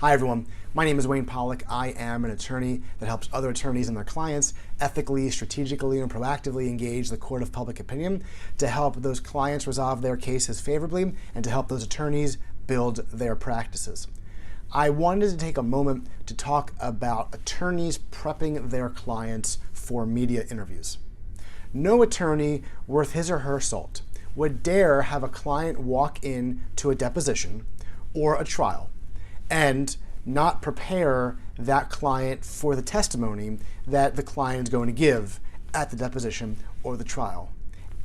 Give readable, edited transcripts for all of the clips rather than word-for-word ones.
Hi everyone, my name is Wayne Pollock. I am an attorney that helps other attorneys and their clients ethically, strategically, and proactively engage the court of public opinion to help those clients resolve their cases favorably and to help those attorneys build their practices. I wanted to take a moment to talk about attorneys prepping their clients for media interviews. No attorney worth his or her salt would dare have a client walk in to a deposition or a trial and not prepare that client for the testimony that the client is going to give at the deposition or the trial.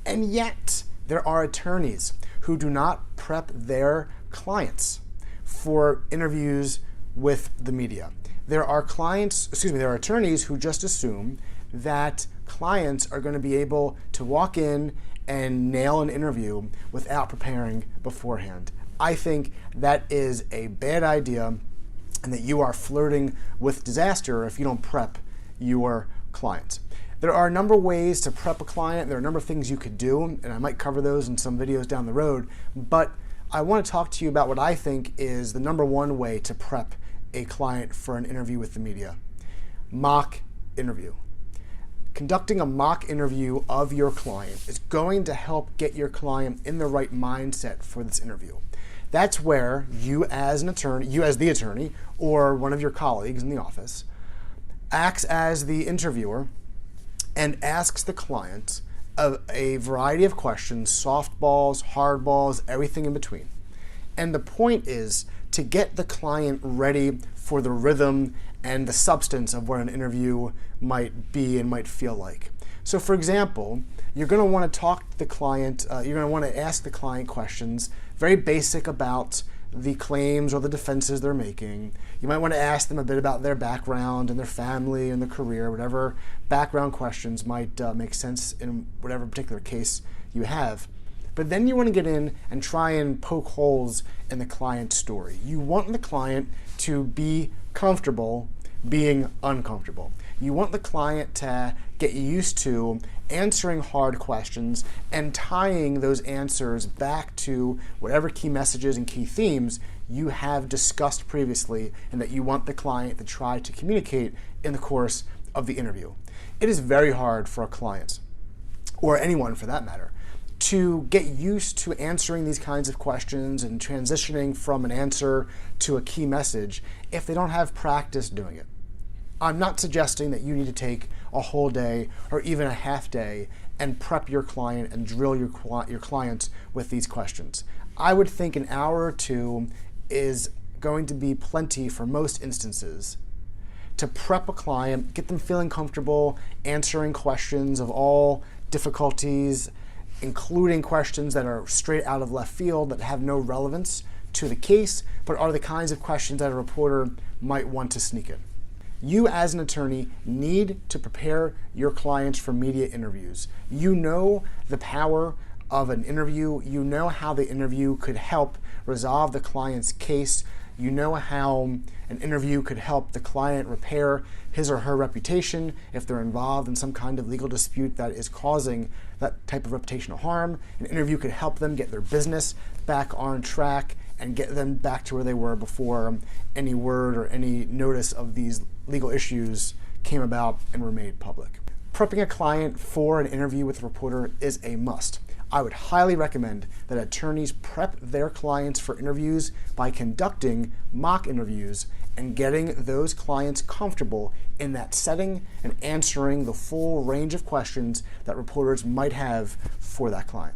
And yet, there are attorneys who do not prep their clients for interviews with the media. There are attorneys who just assume that clients are going to be able to walk in and nail an interview without preparing beforehand. I think that is a bad idea and that you are flirting with disaster if you don't prep your clients. There are a number of ways to prep a client. There are a number of things you could do, and I might cover those in some videos down the road, but I want to talk to you about what I think is the number one way to prep a client for an interview with the media. Mock interview. Conducting a mock interview of your client is going to help get your client in the right mindset for this interview. That's where you as the attorney, or one of your colleagues in the office, acts as the interviewer and asks the client a variety of questions, softballs, hardballs, everything in between. And the point is to get the client ready for the rhythm and the substance of what an interview might be and might feel like. So for example, you're going to want to talk to the client, you're going to want to ask the client questions, very basic about the claims or the defenses they're making. You might want to ask them a bit about their background and their family and their career, whatever background questions might make sense in whatever particular case you have. But then you want to get in and try and poke holes in the client's story. You want the client to be comfortable being uncomfortable. You want the client to get used to answering hard questions and tying those answers back to whatever key messages and key themes you have discussed previously and that you want the client to try to communicate in the course of the interview. It is very hard for a client, or anyone for that matter, to get used to answering these kinds of questions and transitioning from an answer to a key message if they don't have practice doing it. I'm not suggesting that you need to take a whole day or even a half day and prep your client and drill your clients with these questions. I would think an hour or two is going to be plenty for most instances to prep a client, get them feeling comfortable answering questions of all difficulties, including questions that are straight out of left field that have no relevance to the case, but are the kinds of questions that a reporter might want to sneak in. You as an attorney need to prepare your clients for media interviews. You know the power of an interview. You know how the interview could help resolve the client's case. You know how an interview could help the client repair his or her reputation if they're involved in some kind of legal dispute that is causing that type of reputational harm. An interview could help them get their business back on track and get them back to where they were before any word or any notice of these legal issues came about and were made public. Prepping a client for an interview with a reporter is a must. I would highly recommend that attorneys prep their clients for interviews by conducting mock interviews and getting those clients comfortable in that setting and answering the full range of questions that reporters might have for that client.